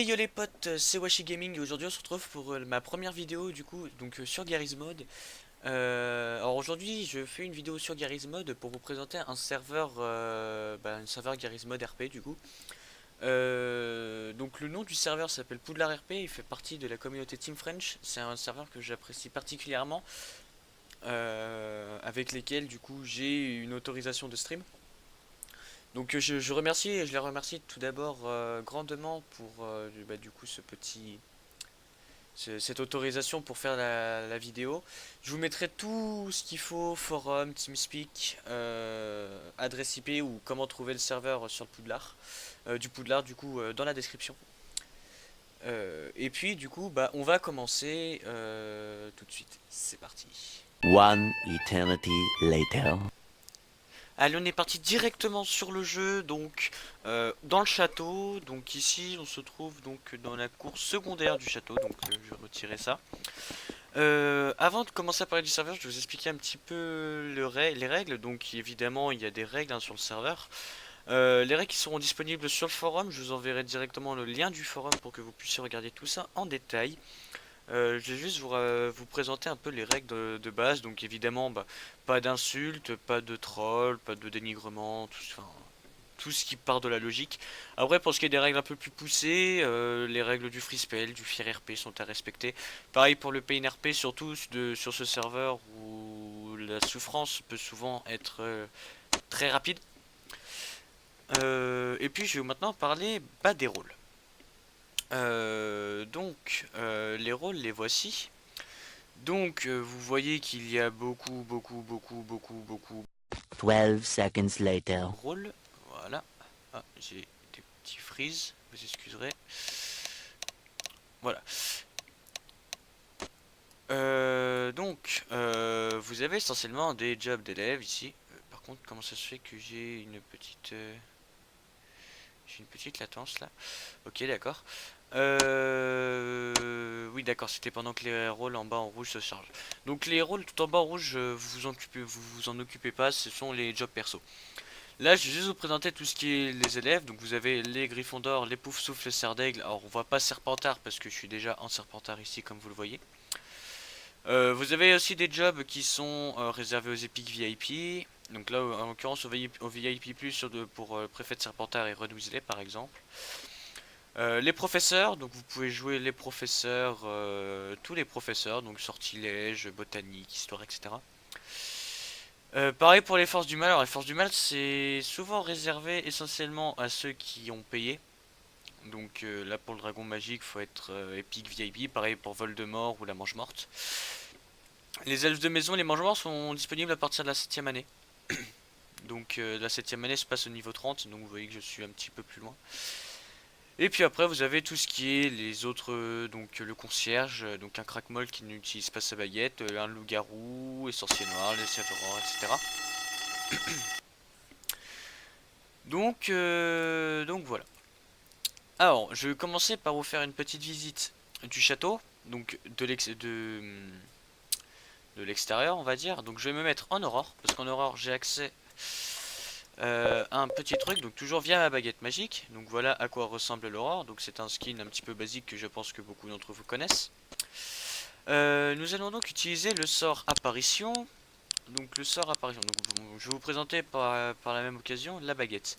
yo les potes, c'est Washi Gaming et aujourd'hui on se retrouve pour ma première vidéo du coup sur Garry's Mod. Alors aujourd'hui je fais une vidéo sur Garry's Mod pour vous présenter un serveur, un serveur Garry's Mod RP du coup. Donc le nom du serveur s'appelle Poudlard RP, il fait partie de la communauté Team French. C'est un serveur que j'apprécie particulièrement, avec lesquels du coup j'ai une autorisation de stream. Donc je remercie et je les remercie tout d'abord grandement pour du coup cette autorisation pour faire la vidéo. Je vous mettrai tout ce qu'il faut, forum, TeamSpeak, adresse IP ou comment trouver le serveur sur le Poudlard, du Poudlard du coup dans la description. Et puis du coup on va commencer tout de suite. C'est parti. One eternity later. Allez, on est parti directement sur le jeu, donc dans le château. Donc ici, on se trouve donc dans la cour secondaire du château. Donc je vais retirer ça. Avant de commencer à parler du serveur, je vais vous expliquer un petit peu les règles. Donc évidemment, il y a des règles sur le serveur. Les règles qui seront disponibles sur le forum, je vous enverrai directement le lien du forum pour que vous puissiez regarder tout ça en détail. Je vais juste vous présenter un peu les règles de base. Donc évidemment, pas d'insultes, pas de trolls, pas de dénigrement, tout ce qui part de la logique. Après, pour ce qui est des règles un peu plus poussées, les règles du free spell, du fear RP sont à respecter. Pareil pour le pain RP, surtout sur ce serveur où la souffrance peut souvent être très rapide. Et puis je vais maintenant parler des rôles. Les rôles, les voici. Donc, vous voyez qu'il y a beaucoup 12 seconds later. de rôles. Voilà. Ah, j'ai des petits freeze, vous excuserez. Voilà. Vous avez essentiellement des jobs d'élèves ici. Par contre, comment ça se fait que j'ai une petite latence là? Ok, d'accord. Oui, d'accord, c'était pendant que les rôles en bas en rouge se chargent. Donc les rôles tout en bas en rouge, vous en occupez pas, ce sont les jobs perso. Là, je vais juste vous présenter tout ce qui est les élèves. Donc vous avez les Griffons d'or, les Poufsouffles, les Serdaigle. Alors on voit pas Serpentard parce que je suis déjà en Serpentard ici, comme vous le voyez. Vous avez aussi des jobs qui sont réservés aux épiques VIP. Donc là, en l'occurrence, au VIP+, pour le préfet de Serpentard et Red Weasley par exemple. Les professeurs, donc vous pouvez jouer les professeurs, tous les professeurs, donc sortilège, botanique, histoire, etc. Pareil pour les forces du mal. Alors les forces du mal, c'est souvent réservé essentiellement à ceux qui ont payé. Donc là pour le dragon magique, faut être épique VIP. Pareil pour Voldemort ou la Mange Morte. Les elfes de maison, les Mange Morts sont disponibles à partir de la 7ème année. Donc la 7ème année se passe au niveau 30, donc vous voyez que je suis un petit peu plus loin. Et puis après vous avez tout ce qui est les autres, donc le concierge, donc un crackmol qui n'utilise pas sa baguette, un loup-garou, les sorciers noirs, les serveurs, etc. Donc voilà. Alors je vais commencer par vous faire une petite visite du château, donc de l'extérieur on va dire. Donc je vais me mettre en aurore, parce qu'en aurore j'ai accès un petit truc, donc toujours via ma baguette magique. Donc voilà à quoi ressemble l'aurore. Donc c'est un skin un petit peu basique que je pense que beaucoup d'entre vous connaissent. Nous allons donc utiliser le sort apparition. Donc le sort apparition, donc je vais vous présenter par la même occasion la baguette.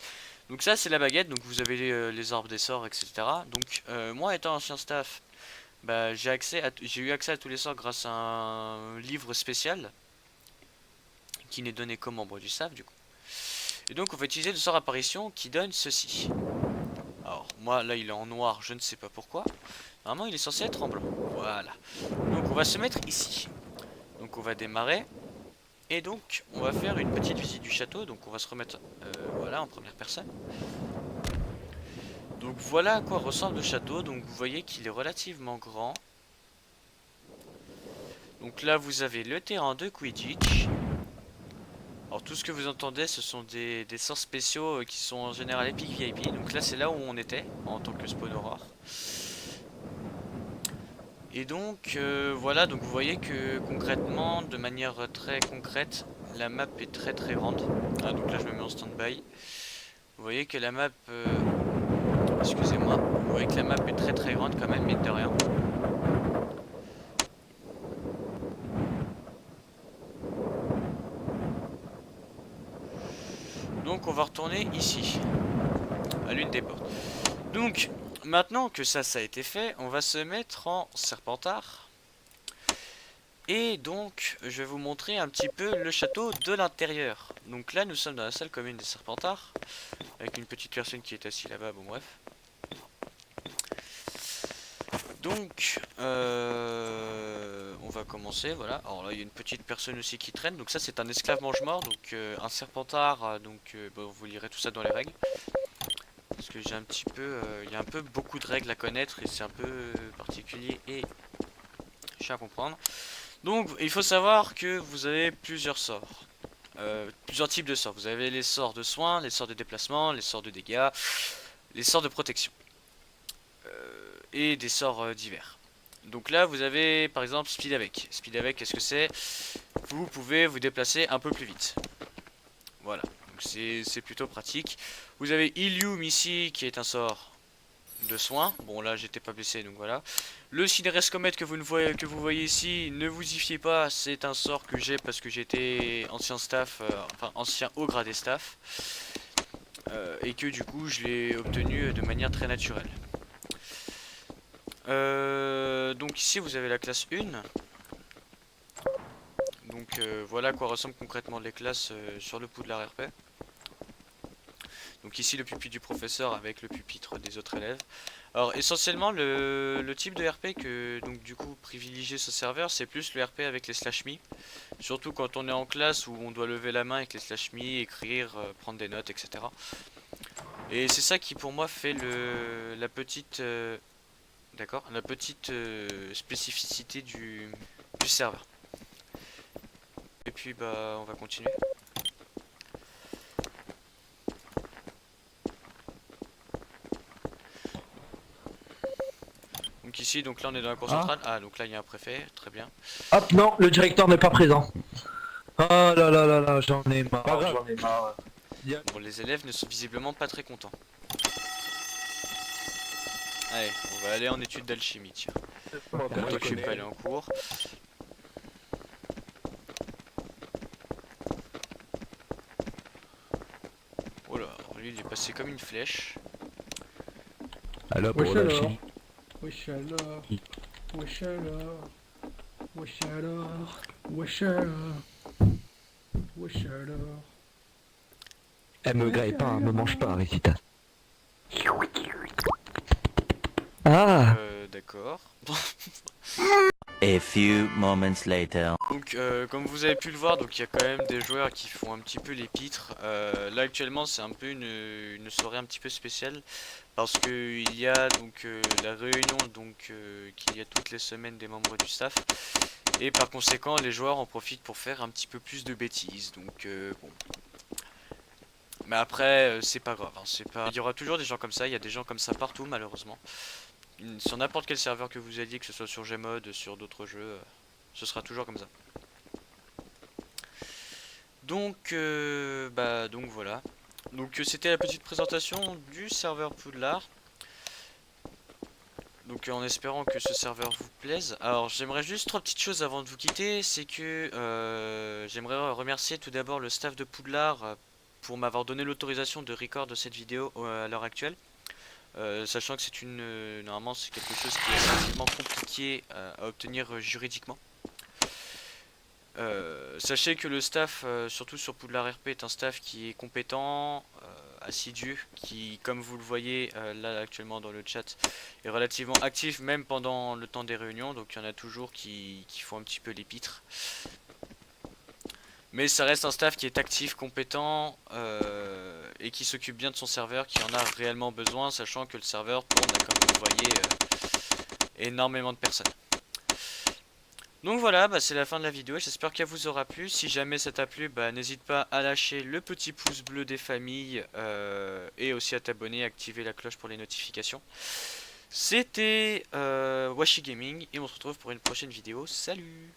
Donc ça c'est la baguette, donc vous avez les arbres des sorts, etc. Donc moi étant ancien staff, j'ai eu accès à tous les sorts grâce à un livre spécial qui n'est donné qu'aux membres du staff du coup. Et donc on va utiliser le sort apparition qui donne ceci. Alors moi là il est en noir, je ne sais pas pourquoi. Normalement il est censé être en blanc. Voilà. Donc on va se mettre ici. Donc on va démarrer. Et donc on va faire une petite visite du château. Donc on va se remettre voilà en première personne. Donc voilà à quoi ressemble le château. Donc vous voyez qu'il est relativement grand. Donc là vous avez le terrain de Quidditch. Alors tout ce que vous entendez ce sont des sorts spéciaux qui sont en général Epic VIP. Donc là c'est là où on était en tant que spawn aurore. Et donc voilà, donc vous voyez que concrètement, de manière très concrète, la map est très grande. Ah donc là je me mets en stand-by. Vous voyez que la map Excusez-moi, vous voyez que la map est très très grande quand même, mine de rien. Donc on va retourner ici, à l'une des portes. Donc, maintenant que ça a été fait, on va se mettre en serpentard. Et donc, je vais vous montrer un petit peu le château de l'intérieur. Donc là, nous sommes dans la salle commune des serpentards, avec une petite personne qui est assise là-bas, bon bref. Donc, on va commencer, voilà. Alors là, il y a une petite personne aussi qui traîne. Donc ça, c'est un esclave mange-mort, donc un serpentard. Bon, vous lirez tout ça dans les règles. Parce que j'ai un petit peu, il y a un peu beaucoup de règles à connaître et c'est un peu particulier et chiant à comprendre. Donc, il faut savoir que vous avez plusieurs sorts. Plusieurs types de sorts. Vous avez les sorts de soins, les sorts de déplacement, les sorts de dégâts, les sorts de protection. Et des sorts divers. Donc là, vous avez par exemple Speed avec. Speed avec, qu'est-ce que c'est? Vous pouvez vous déplacer un peu plus vite. Voilà, donc c'est plutôt pratique. Vous avez Ilium ici, qui est un sort de soins. Bon, là, j'étais pas blessé, donc voilà. Le Cineres Comet que vous voyez ici, ne vous y fiez pas, c'est un sort que j'ai parce que j'étais ancien staff, enfin ancien haut gradé staff. Et que du coup, je l'ai obtenu de manière très naturelle. Donc ici vous avez la classe 1. Donc voilà à quoi ressemblent concrètement les classes sur le Poudlard RP. Donc ici le pupitre du professeur avec le pupitre des autres élèves. Alors essentiellement le type de RP que donc du coup privilégier ce serveur, c'est plus le RP avec les slash me. Surtout quand on est en classe où on doit lever la main avec les slash me, écrire, prendre des notes, etc. Et c'est ça qui pour moi fait la petite d'accord, la petite spécificité du serveur. Et puis bah on va continuer. Donc ici, donc là on est dans la cour centrale. Ah donc là il y a un préfet, très bien. Hop, non, le directeur n'est pas présent. Oh là là là là, j'en ai marre, j'en ai marre. Bon, les élèves ne sont visiblement pas très contents. Allez, on va aller en étude d'alchimie, tiens. Tant que je suis pas allé en cours. Oh là, lui il est passé comme une flèche. Alors Wesh pour la alors, chimie. wesh alors, wesh alors, wesh alors, wesh alors, wesh alors. Elle me graille pas, me mange pas, Récita. Ah, D'accord. A few moments later. Donc comme vous avez pu le voir, donc il y a quand même des joueurs qui font un petit peu les pitres. Là actuellement c'est un peu une soirée un petit peu spéciale parce que il y a donc la réunion donc qu'il y a toutes les semaines des membres du staff et par conséquent les joueurs en profitent pour faire un petit peu plus de bêtises. Donc bon. Mais après c'est pas grave, hein, il y aura toujours des gens comme ça, il y a des gens comme ça partout malheureusement. Sur n'importe quel serveur que vous alliez, que ce soit sur Gmod, sur d'autres jeux, ce sera toujours comme ça. Donc, donc voilà. Donc c'était la petite présentation du serveur Poudlard. Donc en espérant que ce serveur vous plaise. Alors j'aimerais juste trois petites choses avant de vous quitter. C'est que j'aimerais remercier tout d'abord le staff de Poudlard pour m'avoir donné l'autorisation de record de cette vidéo à l'heure actuelle. Sachant que c'est normalement c'est quelque chose qui est relativement compliqué à obtenir juridiquement. Sachez que le staff, surtout sur Poudlard RP, est un staff qui est compétent, assidu, qui, comme vous le voyez là actuellement dans le chat, est relativement actif même pendant le temps des réunions. Donc il y en a toujours qui font un petit peu les pitres. Mais ça reste un staff qui est actif, compétent et qui s'occupe bien de son serveur, qui en a réellement besoin, sachant que le serveur tourne, comme vous le voyez, énormément de personnes. Donc voilà, c'est la fin de la vidéo, j'espère qu'elle vous aura plu. Si jamais ça t'a plu, n'hésite pas à lâcher le petit pouce bleu des familles et aussi à t'abonner et activer la cloche pour les notifications. C'était Washi Gaming et on se retrouve pour une prochaine vidéo. Salut!